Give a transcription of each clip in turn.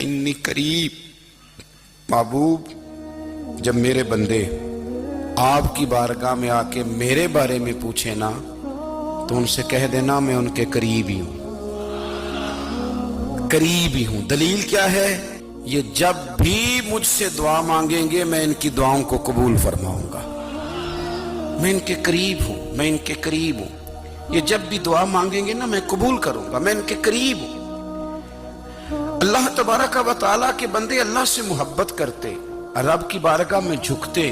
انی قریب محبوب، جب میرے بندے آپ کی بارگاہ میں آ کے میرے بارے میں پوچھے نا تو ان سے کہہ دینا میں ان کے قریب ہی ہوں، قریب ہی ہوں۔ دلیل کیا ہے؟ یہ جب بھی مجھ سے دعا مانگیں گے میں ان کی دعاؤں کو قبول فرماؤں گا، میں ان کے قریب ہوں، میں ان کے قریب ہوں۔ یہ جب بھی دعا مانگیں گے نا میں قبول کروں گا، میں ان کے قریب ہوں۔ اللہ تبارک و تعالیٰ کے بندے اللہ سے محبت کرتے، رب کی بارگاہ میں جھکتے،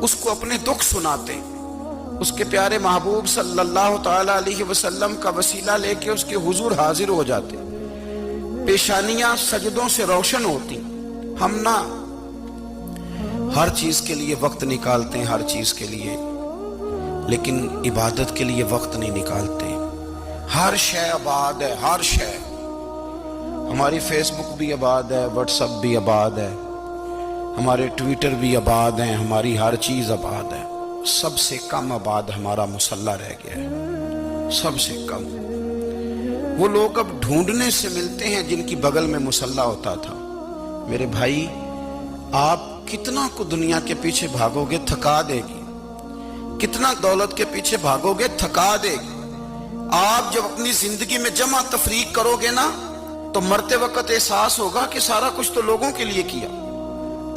اس کو اپنے دکھ سناتے، اس کے پیارے محبوب صلی اللہ تعالیٰ علیہ وسلم کا وسیلہ لے کے اس کے حضور حاضر ہو جاتے، پیشانیاں سجدوں سے روشن ہوتی۔ ہم نہ ہر چیز کے لیے وقت نکالتے ہیں، ہر چیز کے لیے، لیکن عبادت کے لیے وقت نہیں نکالتے۔ ہر شے آباد ہے، ہر شے، ہماری فیس بک بھی آباد ہے، واٹس ایپ بھی آباد ہے، ہمارے ٹویٹر بھی آباد ہیں، ہماری ہر چیز آباد ہے۔ سب سے کم آباد ہمارا مصلی رہ گیا ہے، سب سے کم۔ وہ لوگ اب ڈھونڈنے سے ملتے ہیں جن کی بغل میں مصلی ہوتا تھا۔ میرے بھائی، آپ کتنا کو دنیا کے پیچھے بھاگو گے تھکا دے گی، کتنا دولت کے پیچھے بھاگو گے تھکا دے گی۔ آپ جب اپنی زندگی میں جمع تفریق کرو گے نا تو مرتے وقت احساس ہوگا کہ سارا کچھ تو لوگوں کے لیے کیا،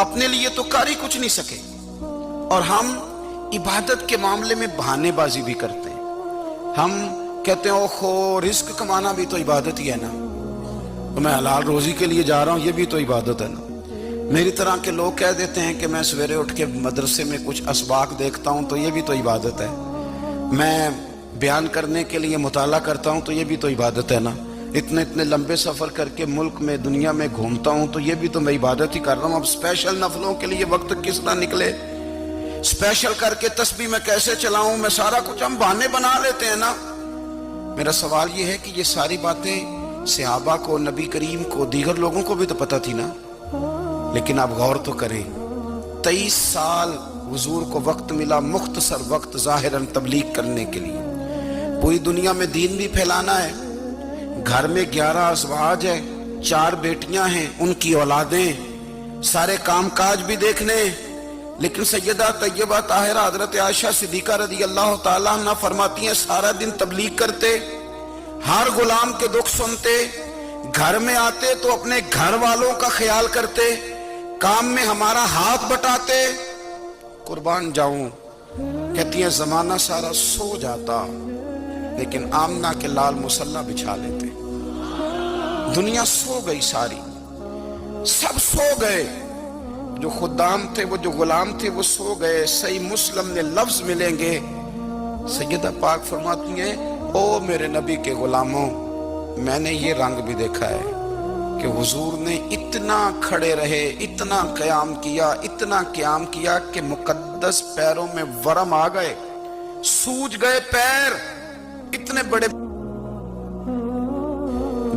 اپنے لیے تو کر ہی کچھ نہیں سکے۔ اور ہم عبادت کے معاملے میں بہانے بازی بھی کرتے ہیں۔ ہم کہتے ہیں اوہو رزق کمانا بھی تو عبادت ہی ہے نا، تو میں حلال روزی کے لیے جا رہا ہوں، یہ بھی تو عبادت ہے نا۔ میری طرح کے لوگ کہہ دیتے ہیں کہ میں سویرے اٹھ کے مدرسے میں کچھ اسباق دیکھتا ہوں تو یہ بھی تو عبادت ہے، میں بیان کرنے کے لیے مطالعہ کرتا ہوں تو یہ بھی تو عبادت ہے نا، اتنے لمبے سفر کر کے ملک میں دنیا میں گھومتا ہوں تو یہ بھی تو میں عبادت ہی کر رہا ہوں۔ اب اسپیشل نفلوں کے لیے وقت کس طرح نکلے، اسپیشل کر کے تسبیح میں کیسے چلاؤں، میں سارا کچھ ہم بہانے بنا لیتے ہیں نا۔ میرا سوال یہ ہے کہ یہ ساری باتیں صحابہ کو، نبی کریم کو، دیگر لوگوں کو بھی تو پتہ تھی نا، لیکن آپ غور تو کریں، 23 سال حضور کو وقت ملا، مختصر وقت ظاہراً تبلیغ کرنے کے لیے، پوری دنیا میں دین بھی پھیلانا ہے۔ گھر میں 11 ازواج ہے، 4 بیٹیاں ہیں، ان کی اولادیں، سارے کام کاج بھی دیکھنے، لیکن سیدہ طیبہ طاہرہ حضرت عائشہ صدیقہ رضی اللہ تعالیٰ عنہ فرماتی ہیں سارا دن تبلیغ کرتے، ہر غلام کے دکھ سنتے، گھر میں آتے تو اپنے گھر والوں کا خیال کرتے، کام میں ہمارا ہاتھ بٹاتے۔ قربان جاؤں، کہتی ہیں زمانہ سارا سو جاتا لیکن آمنہ کے لال مصلی بچھا لیتے۔ دنیا سو گئی، ساری سب سو گئے، جو خدام تھے، وہ جو غلام تھے وہ سو گئے۔ صحیح مسلم میں لفظ ملیں گے، سیدہ پاک فرماتی ہیں او میرے نبی کے غلاموں، میں نے یہ رنگ بھی دیکھا ہے کہ حضور نے اتنا کھڑے رہے، اتنا قیام کیا، اتنا قیام کیا کہ مقدس پیروں میں ورم آ گئے، سوج گئے پیر، اتنے بڑے۔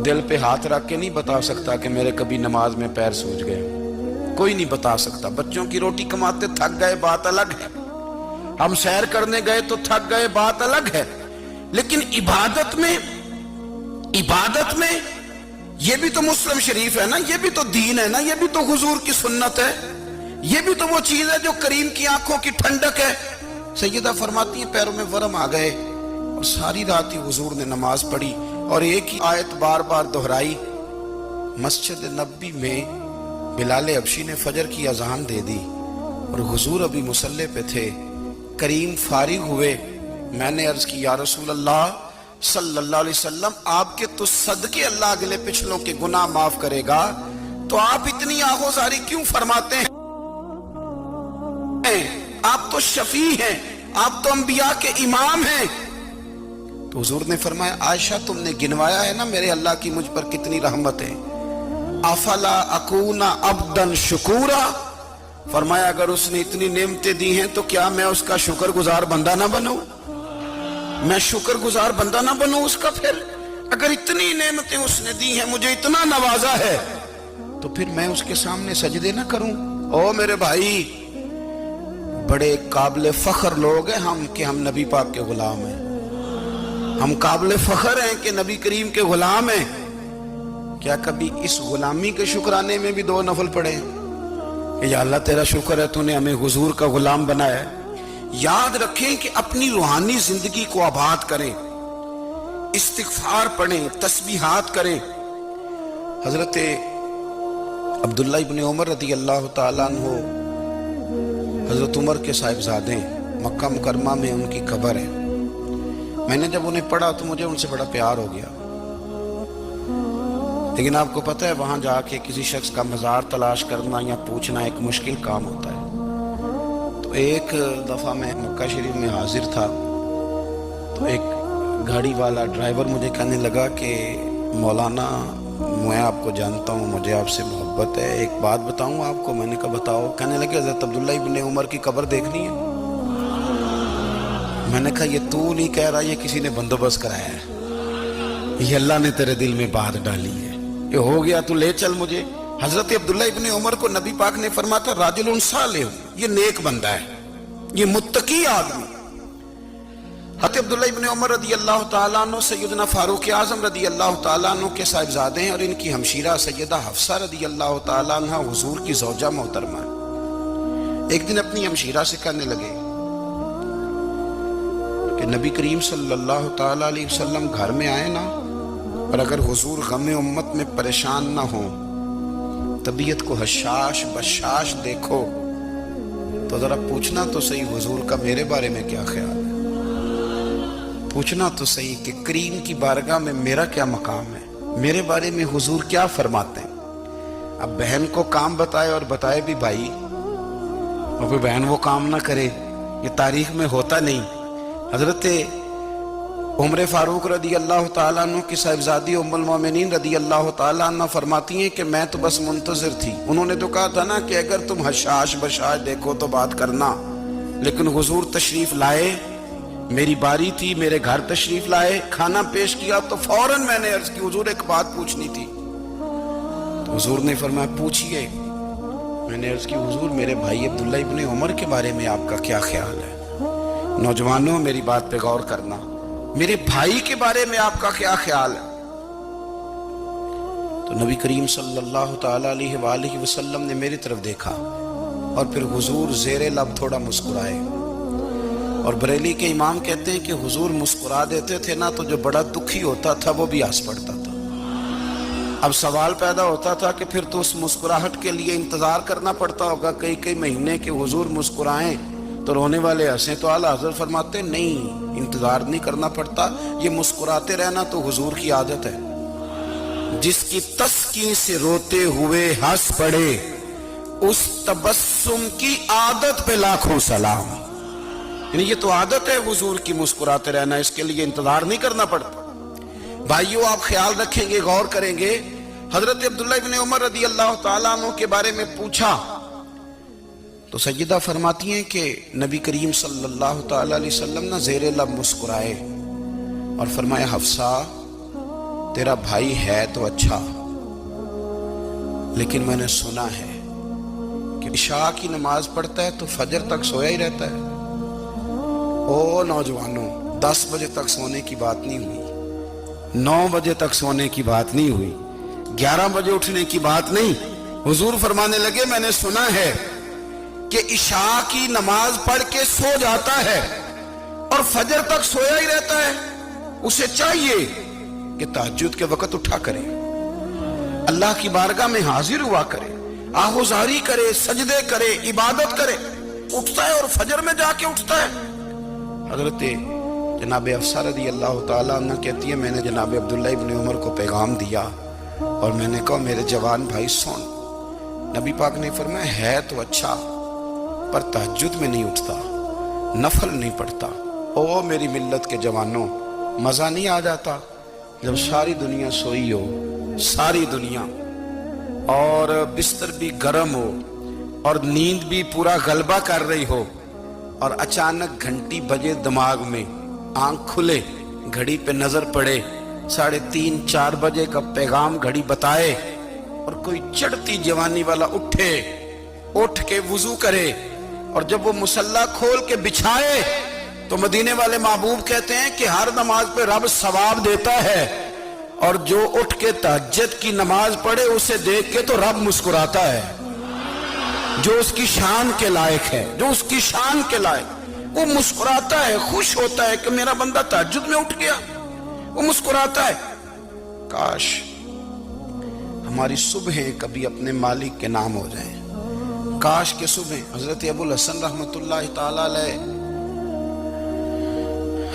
دل پہ ہاتھ رکھ کے نہیں بتا سکتا کہ میرے کبھی نماز میں پیر سوج گئے، کوئی نہیں بتا سکتا۔ بچوں کی روٹی کماتے تھک گئے بات الگ ہے، ہم سیر کرنے گئے تو تھک گئے بات الگ ہے، لیکن عبادت میں یہ بھی تو مسلم شریف ہے نا، یہ بھی تو دین ہے نا، یہ بھی تو حضور کی سنت ہے، یہ بھی تو وہ چیز ہے جو کریم کی آنکھوں کی ٹھنڈک ہے۔ سیدہ فرماتی ہیں پیروں میں ورم آ گئے، اور ساری رات ہی حضور نے نماز پڑھی اور ایک ہی آیت بار بار دہرائی۔ مسجد نبی میں بلال حبشی نے فجر کی اذان دے دی اور حضور ابھی مصلی پہ تھے، کریم فارغ ہوئے، میں نے عرض کی یا رسول اللہ صلی اللہ علیہ وسلم، آپ کے تو صدقے اللہ اگلے پچھلوں کے گناہ معاف کرے گا، تو آپ اتنی آہوزاری کیوں فرماتے ہیں؟ آپ تو شفیع ہیں، آپ تو انبیاء کے امام ہیں۔ تو حضور نے فرمایا عائشہ تم نے گنوایا ہے نا میرے اللہ کی مجھ پر کتنی رحمت ہے، افلا اکون عبدا شکورا، فرمایا اگر اس نے اتنی نعمتیں دی ہیں تو کیا میں اس کا شکر گزار بندہ نہ بنوں، میں شکر گزار بندہ نہ بنوں اس کا؟ پھر اگر اتنی نعمتیں اس نے دی ہیں، مجھے اتنا نوازا ہے، تو پھر میں اس کے سامنے سجدے نہ کروں؟ او میرے بھائی، بڑے قابل فخر لوگ ہیں ہم کہ ہم نبی پاک کے غلام ہیں، ہم قابل فخر ہیں کہ نبی کریم کے غلام ہیں، کیا کبھی اس غلامی کے شکرانے میں بھی 2 نفل پڑھے کہ یا اللہ تیرا شکر ہے تو نے ہمیں حضور کا غلام بنایا ہے؟ یاد رکھیں کہ اپنی روحانی زندگی کو آباد کریں، استغفار پڑھیں، تسبیحات کریں۔ حضرت عبداللہ ابن عمر رضی اللہ تعالیٰ عنہ حضرت عمر کے صاحبزادے، مکہ مکرمہ میں ان کی قبر ہے۔ میں نے جب انہیں پڑھا تو مجھے ان سے بڑا پیار ہو گیا، لیکن آپ کو پتہ ہے وہاں جا کے کسی شخص کا مزار تلاش کرنا یا پوچھنا ایک مشکل کام ہوتا ہے۔ تو ایک دفعہ میں مکہ شریف میں حاضر تھا تو ایک گاڑی والا ڈرائیور مجھے کہنے لگا کہ مولانا میں آپ کو جانتا ہوں، مجھے آپ سے محبت ہے، ایک بات بتاؤں آپ کو؟ میں نے کہا بتاؤ۔ کہنے لگے حضرت عبداللہ ابن عمر کی قبر دیکھنی ہے۔ میں نے کہا یہ تو نہیں کہہ رہا، یہ کسی نے بندوبست کرایا ہے، یہ اللہ نے تیرے دل میں بات ڈالی ہے، یہ ہو گیا تو لے چل مجھے۔ حضرت عبداللہ ابن عمر کو نبی پاک نے فرمایا تھا راجل صالح، یہ نیک بندہ ہے، یہ متقی آدمی۔ حضرت عبداللہ ابن عمر رضی اللہ تعالیٰ عنہ سیدنا فاروق اعظم رضی اللہ تعالیٰ عنہ کے صاحبزادے ہیں، اور ان کی ہمشیرہ سیدہ حفصہ رضی اللہ تعالیٰ عنہ حضور کی زوجہ محترمہ ہے۔ ایک دن اپنی ہمشیرہ سے کہنے لگے کہ نبی کریم صلی اللہ تعالیٰ علیہ وسلم گھر میں آئے نا، اور اگر حضور غم امت میں پریشان نہ ہوں، طبیعت کو حشاش بشاش دیکھو تو ذرا پوچھنا تو صحیح حضور کا میرے بارے میں کیا خیال ہے، پوچھنا تو صحیح کہ کریم کی بارگاہ میں میرا کیا مقام ہے، میرے بارے میں حضور کیا فرماتے ہیں۔ اب بہن کو کام بتائے اور بتائے بھی بھائی، اور کوئی بہن وہ کام نہ کرے، یہ تاریخ میں ہوتا نہیں۔ حضرت عمر فاروق رضی اللہ تعالیٰ عنہ کی صاحبزادی ام المومنین رضی اللہ تعالیٰ عنہ فرماتی ہیں کہ میں تو بس منتظر تھی، انہوں نے تو کہا تھا نا کہ اگر تم حشاش بشاش دیکھو تو بات کرنا، لیکن حضور تشریف لائے، میری باری تھی، میرے گھر تشریف لائے، کھانا پیش کیا تو فوراً میں نے عرض کی حضور ایک بات پوچھنی تھی۔ تو حضور نے فرمایا پوچھئے۔ میں نے عرض کی حضور میرے بھائی عبداللہ ابن عمر کے بارے میں آپ کا کیا خیال ہے؟ نوجوانوں میری بات پہ غور کرنا، میرے بھائی کے بارے میں آپ کا کیا خیال ہے؟ تو نبی کریم صلی اللہ تعالیٰ علیہ وآلہ وسلم نے میری طرف دیکھا اور پھر حضور زیر لب تھوڑا مسکرائے، اور بریلی کے امام کہتے ہیں کہ حضور مسکرا دیتے تھے نا تو جو بڑا دکھی ہوتا تھا وہ بھی ہنس پڑتا تھا۔ اب سوال پیدا ہوتا تھا کہ پھر تو اس مسکراہٹ کے لیے انتظار کرنا پڑتا ہوگا کئی مہینے کہ حضور مسکرائیں تو رونے والے ہنسیں، تو اعلیٰ حضرت فرماتے نہیں، انتظار نہیں کرنا پڑتا، یہ مسکراتے رہنا تو حضور کی عادت ہے۔ جس کی تسکین سے روتے ہوئے ہنس پڑے اس تبسم کی عادت پہ لاکھوں سلام۔ یعنی یہ تو عادت ہے حضور کی مسکراتے رہنا، اس کے لیے انتظار نہیں کرنا پڑتا۔ بھائیو آپ خیال رکھیں گے، غور کریں گے، حضرت عبداللہ ابن عمر رضی اللہ تعالیٰ عنہ کے بارے میں پوچھا تو سیدہ فرماتی ہیں کہ نبی کریم صلی اللہ تعالیٰ علیہ وسلم نے زیر لب مسکرائے اور فرمایا حفصہ تیرا بھائی ہے تو اچھا، لیکن میں نے سنا ہے کہ عشاء کی نماز پڑھتا ہے تو فجر تک سویا ہی رہتا ہے۔ او نوجوانوں، 10 بجے تک سونے کی بات نہیں ہوئی، 9 بجے تک سونے کی بات نہیں ہوئی، 11 بجے اٹھنے کی بات نہیں۔ حضور فرمانے لگے میں نے سنا ہے کہ عشاء کی نماز پڑھ کے سو جاتا ہے اور فجر تک سویا ہی رہتا ہے، اسے چاہیے کہ تہجد کے وقت اٹھا کرے، اللہ کی بارگاہ میں حاضر ہوا کرے، آہوزاری کرے، سجدے کرے، عبادت کرے، اٹھتا ہے اور فجر میں جا کے اٹھتا ہے۔ حضرت جناب حفصہ رضی اللہ تعالیٰ عنہ کہتی ہے میں نے جناب عبداللہ ابن عمر کو پیغام دیا اور میں نے کہا میرے جوان بھائی سن، نبی پاک نے فرمایا ہے تو اچھا پر تہجد میں نہیں اٹھتا، نفل نہیں پڑھتا۔ او میری ملت کے جوانوں، مزہ نہیں آ جاتا جب ساری دنیا سوئی ہو، ساری دنیا، اور بستر بھی گرم ہو اور نیند بھی پورا غلبہ کر رہی ہو، اور اچانک گھنٹی بجے دماغ میں، آنکھ کھلے، گھڑی پہ نظر پڑے، 3:30 4 بجے کا پیغام گھڑی بتائے، اور کوئی چڑھتی جوانی والا اٹھ کے وضو کرے، اور جب وہ مصلی کھول کے بچھائے تو مدینے والے محبوب کہتے ہیں کہ ہر نماز پہ رب ثواب دیتا ہے، اور جو اٹھ کے تہجد کی نماز پڑھے اسے دیکھ کے تو رب مسکراتا ہے، جو اس کی شان کے لائق ہے، جو اس کی شان کے لائق، وہ مسکراتا ہے، خوش ہوتا ہے کہ میرا بندہ تہجد میں اٹھ گیا، وہ مسکراتا ہے۔ کاش ہماری صبحیں کبھی اپنے مالک کے نام ہو جائیں، کاش کے صبح۔ حضرت ابو الحسن رحمت اللہ تعالیٰ علیہ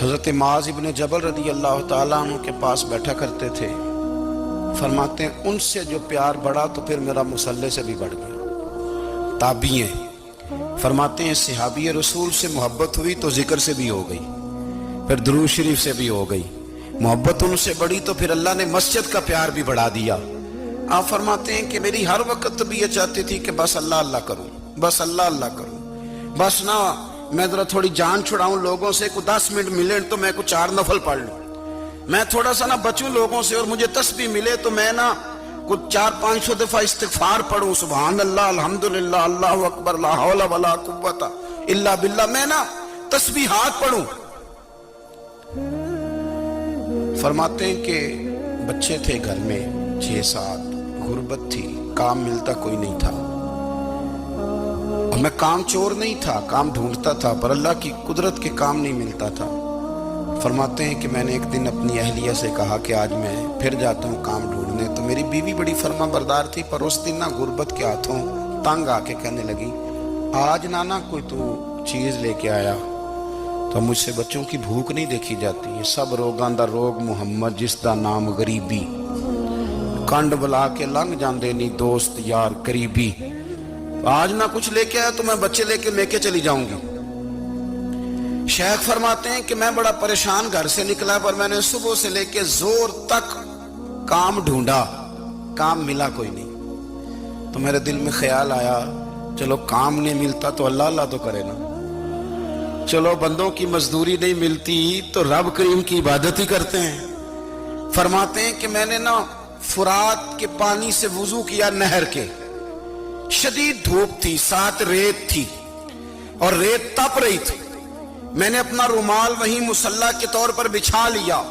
حضرت معاذ ابن جبل رضی اللہ تعالیٰ عنہ کے پاس بیٹھا کرتے تھے، فرماتے ہیں ان سے جو پیار بڑھا تو پھر میرا مصلی سے بھی بڑھ گیا۔ تابعی ہیں، فرماتے ہیں صحابی رسول سے محبت ہوئی تو ذکر سے بھی ہو گئی، پھر درود شریف سے بھی ہو گئی، محبت ان سے بڑھی تو پھر اللہ نے مسجد کا پیار بھی بڑھا دیا۔ آپ فرماتے ہیں کہ میری ہر وقت بھی یہ چاہتی تھی کہ بس اللہ اللہ کروں، بس اللہ اللہ کروں، بس نہ میں ذرا تھوڑی جان چھڑاؤں لوگوں سے، کوئی 10 منٹ ملے تو میں کوئی 4 نفل پڑھ لوں، میں تھوڑا سا نہ بچوں لوگوں سے، اور مجھے تسبیح ملے تو میں نہ کچھ 400-500 دفعہ استغفار پڑھوں، سبحان اللہ، الحمدللہ، اللہ اکبر، لا حول ولا قوت الا باللہ، میں نہ تسبیحات پڑھوں۔ فرماتے ہیں کہ بچے تھے گھر میں 6-7، غربت تھی، کام ملتا کوئی نہیں تھا، اور میں کام چور نہیں تھا، کام ڈھونڈتا تھا، پر اللہ کی قدرت کے کام نہیں ملتا تھا۔ فرماتے ہیں کہ میں نے ایک دن اپنی اہلیہ سے کہا کہ آج میں پھر جاتا ہوں کام ڈھونڈنے، تو میری بیوی بڑی فرما بردار تھی، پر اس دن نہ غربت کے ہاتھوں تنگ آ کے کہنے لگی آج نانا کوئی تو چیز لے کے آیا، تو مجھ سے بچوں کی بھوک نہیں دیکھی جاتی، یہ سب روگاں دا روگ محمد جس دا نام غریبی، کنڈ بلا کے لنگ جاندے نہیں دوست یار قریبی، آج نہ کچھ لے کے آیا تو میں بچے لے کے چلی جاؤں گی۔ شیخ فرماتے ہیں کہ میں بڑا پریشان گھر سے نکلا، پر میں نے صبح سے لے کے زور تک کام ڈھونڈا، کام ملا کوئی نہیں، تو میرے دل میں خیال آیا چلو کام نہیں ملتا تو اللہ اللہ تو کرے نا، چلو بندوں کی مزدوری نہیں ملتی تو رب کریم کی عبادت ہی کرتے ہیں۔ فرماتے ہیں کہ میں نے نا فرات کے پانی سے وضو کیا، نہر کے، شدید دھوپ تھی، ساتھ ریت تھی اور ریت تپ رہی تھی، میں نے اپنا رومال وہیں مصلی کے طور پر بچھا لیا،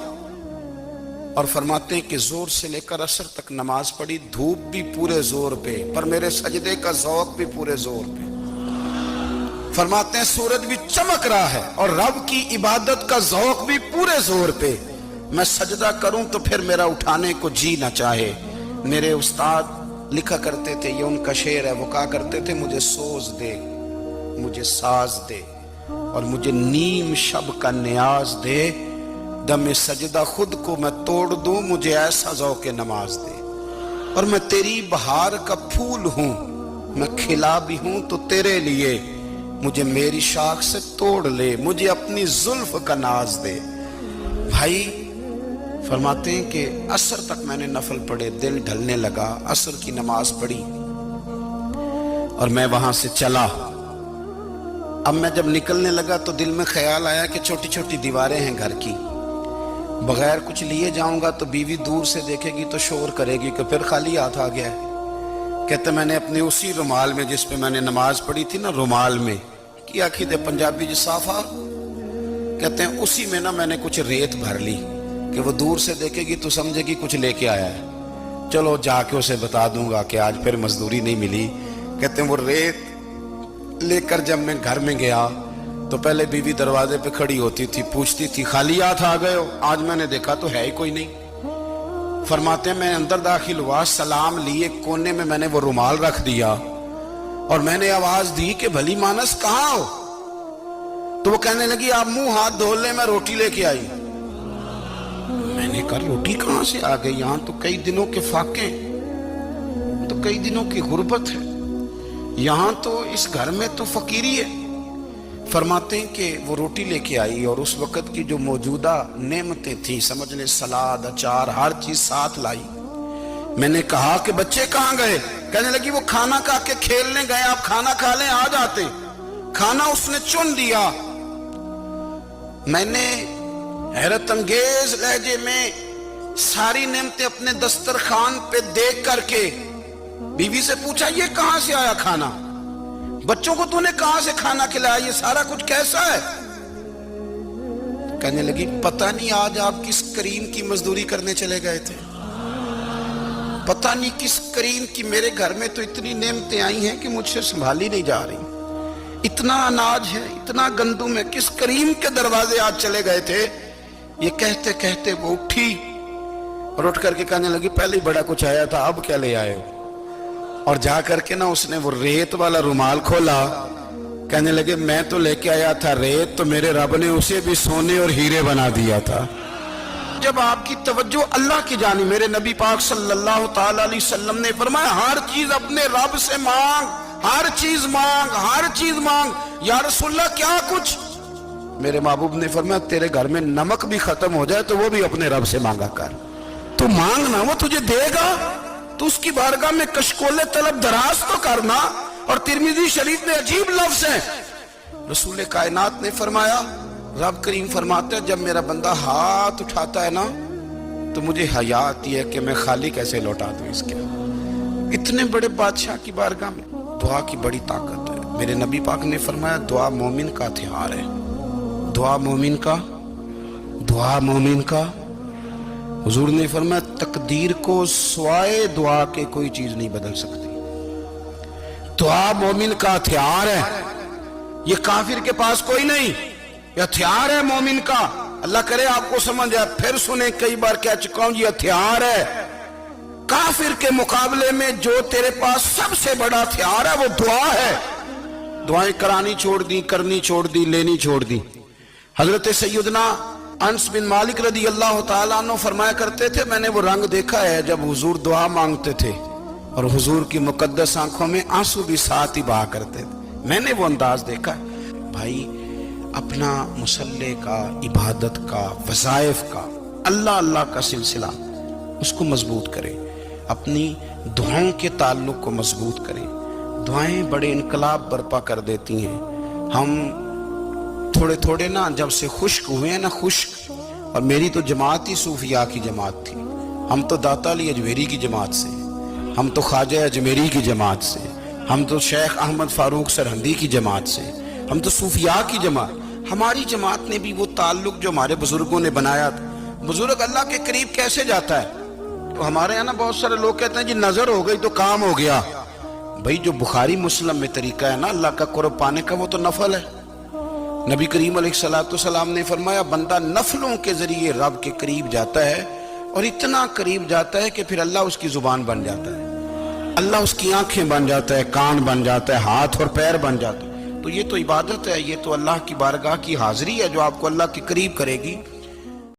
اور فرماتے ہیں کہ زور سے لے کر عصر تک نماز پڑھی، دھوپ بھی پورے زور پہ، پر میرے سجدے کا ذوق بھی پورے زور پہ۔ فرماتے ہیں سورج بھی چمک رہا ہے اور رب کی عبادت کا ذوق بھی پورے زور پہ، میں سجدہ کروں تو پھر میرا اٹھانے کو جی نہ چاہے۔ میرے استاد لکھا کرتے تھے، یہ ان کا شعر ہے، وہ کہا کرتے تھے مجھے سوز دے، مجھے ساز دے، اور مجھے نیم شب کا نیاز دے، دم سجدہ خود کو میں توڑ دوں، مجھے ایسا ذوق نماز دے، اور میں تیری بہار کا پھول ہوں، میں کھلا بھی ہوں تو تیرے لیے، مجھے میری شاخ سے توڑ لے، مجھے اپنی زلف کا ناز دے۔ بھائی فرماتے ہیں کہ عصر تک میں نے نفل پڑھے، دل ڈھلنے لگا، عصر کی نماز پڑھی اور میں وہاں سے چلا۔ اب میں جب نکلنے لگا تو دل میں خیال آیا کہ چھوٹی چھوٹی دیواریں ہیں گھر کی، بغیر کچھ لیے جاؤں گا تو بیوی دور سے دیکھے گی تو شور کرے گی کہ پھر خالی ہاتھ آ گیا ہے۔ کہتے میں نے اپنے اسی رومال میں جس پہ میں نے نماز پڑھی تھی نا، رومال میں کی آخی دے پنجابی جسافہ، کہتے ہیں اسی میں نا میں نے کچھ ریت بھر لی کہ وہ دور سے دیکھے گی تو سمجھے گی کچھ لے کے آیا ہے، چلو جا کے اسے بتا دوں گا کہ آج پھر مزدوری نہیں ملی۔ کہتے ہیں وہ ریت لے کر جب میں گھر میں گیا تو پہلے بیوی دروازے پہ کھڑی ہوتی تھی، پوچھتی تھی خالی ہاتھ آ گئے ہو؟ آج میں نے دیکھا تو ہے ہی کوئی نہیں۔ فرماتے ہیں میں اندر داخل ہوا، سلام لیے، کونے میں میں نے وہ رومال رکھ دیا اور میں نے آواز دی کہ بھلی مانس کہاں ہو؟ تو وہ کہنے لگی آپ منہ ہاتھ دھو لیں، میں روٹی لے کے آئی۔ میں نے کہا روٹی کہاں سے آ گئی؟ یہاں تو کئی دنوں کے فاقے، تو کئی دنوں کی غربت ہے، یہاں تو اس گھر میں تو فقیری ہے۔ فرماتے ہیں کہ وہ روٹی لے کے آئی اور اس وقت کی جو موجودہ نعمتیں تھیں، سمجھ لیں سلاد، اچار، ہر چیز ساتھ لائی۔ میں نے کہا کہ بچے کہاں گئے؟ کہنے لگی وہ کھانا کھا کے کھیلنے گئے، آپ کھانا کھا لیں آ جاتے۔ کھانا اس نے چن دیا۔ میں نے حیرت انگیز لہجے میں ساری نعمتیں اپنے دسترخوان پہ دیکھ کر کے بیوی سے پوچھا یہ کہاں سے آیا کھانا؟ بچوں کو تو نے کہاں سے کھانا کھلایا؟ یہ سارا کچھ کیسا ہے؟ کہنے لگی پتہ نہیں آج آپ کس کریم کی مزدوری کرنے چلے گئے تھے، پتہ نہیں کس کریم کی، میرے گھر میں تو اتنی نعمتیں آئی ہیں کہ مجھ سے سنبھالی نہیں جا رہی، اتنا اناج ہے، اتنا گندم ہے، کس کریم کے دروازے آج چلے گئے تھے؟ یہ کہتے کہتے وہ اٹھی اور اٹھ کر کے کہنے لگی پہلے ہی بڑا کچھ آیا تھا، اب کیا لے آئے ہو؟ اور جا کر کے نا اس نے وہ ریت والا رومال کھولا، کہنے لگے میں تو لے کے آیا تھا ریت، تو میرے رب نے اسے بھی سونے اور ہیرے بنا دیا تھا۔ جب آپ کی توجہ اللہ کی جانب، میرے نبی پاک صلی اللہ تعالی علیہ وسلم نے فرمایا ہر چیز اپنے رب سے مانگ، ہر چیز مانگ، ہر چیز مانگ۔ یا رسول اللہ کیا کچھ؟ میرے محبوب نے فرمایا تیرے گھر میں نمک بھی ختم ہو جائے تو وہ بھی اپنے رب سے مانگا کر، تو مانگنا وہ تجھے دے گا، تو اس کی بارگاہ میں کشکول طلب دراز تو کرنا۔ اور ترمذی شریف میں عجیب لفظ ہے، رسول کائنات نے فرمایا، رب کریم فرماتا ہے جب میرا بندہ ہاتھ اٹھاتا ہے نا تو مجھے حیا آتی ہے کہ میں خالی کیسے لوٹا دوں اس کے۔ اتنے بڑے بادشاہ کی بارگاہ میں دعا کی بڑی طاقت ہے۔ میرے نبی پاک نے فرمایا دعا مومن کا ہتھیار ہے، دعا مومن کا، دعا مومن کا۔ حضور نے فرمایا تقدیر کو سوائے دعا کے کوئی چیز نہیں بدل سکتی۔ دعا مومن کا ہتھیار ہے، یہ کافر کے پاس کوئی نہیں، یہ ہتھیار ہے مومن کا۔ اللہ کرے آپ کو سمجھ آئے، پھر سنیں، کئی بار کہہ چکا ہوں یہ ہتھیار ہے۔ کافر کے مقابلے میں جو تیرے پاس سب سے بڑا ہتھیار ہے وہ دعا ہے۔ دعائیں کرانی چھوڑ دی، کرنی چھوڑ دی، لینی چھوڑ دی۔ حضرت سیدنا انس بن مالک رضی اللہ تعالیٰ عنہ فرمایا کرتے تھے میں نے وہ رنگ دیکھا ہے جب حضور دعا مانگتے تھے اور حضور کی مقدس آنکھوں میں آنسو بھی ساتھ ہی بہا کرتے تھے، میں نے وہ انداز دیکھا ہے۔ بھائی اپنا مصلی کا، عبادت کا، وظائف کا، اللہ اللہ کا سلسلہ اس کو مضبوط کریں، اپنی دعاؤں کے تعلق کو مضبوط کریں۔ دعائیں بڑے انقلاب برپا کر دیتی ہیں۔ ہم تھوڑے تھوڑے نا جب سے خشک ہوئے ہیں نا، خشک، اور میری تو جماعت ہی صوفیاء کی جماعت تھی، ہم تو داتا علی اجمیری کی جماعت سے، ہم تو خواجہ اجمیری کی جماعت سے، ہم تو شیخ احمد فاروق سرہندی کی جماعت سے، ہم تو صوفیاء کی جماعت۔ ہماری جماعت نے بھی وہ تعلق جو ہمارے بزرگوں نے بنایا تھا۔ بزرگ اللہ کے قریب کیسے جاتا ہے؟ تو ہمارے یہاں نا بہت سارے لوگ کہتے ہیں جی نظر ہو گئی تو کام ہو گیا۔ بھائی جو بخاری مسلم میں طریقہ ہے نا اللہ کا قرب پانے کا وہ تو نفل ہے۔ نبی کریم علیہ السلام نے فرمایا بندہ نفلوں کے ذریعے رب کے قریب جاتا ہے، اور اتنا قریب جاتا ہے کہ پھر اللہ اس کی زبان بن جاتا ہے، اللہ اس کی آنکھیں بن جاتا ہے، کان بن جاتا ہے، ہاتھ اور پیر بن جاتا ہے۔ تو یہ تو عبادت ہے، یہ تو اللہ کی بارگاہ کی حاضری ہے جو آپ کو اللہ کے قریب کرے گی۔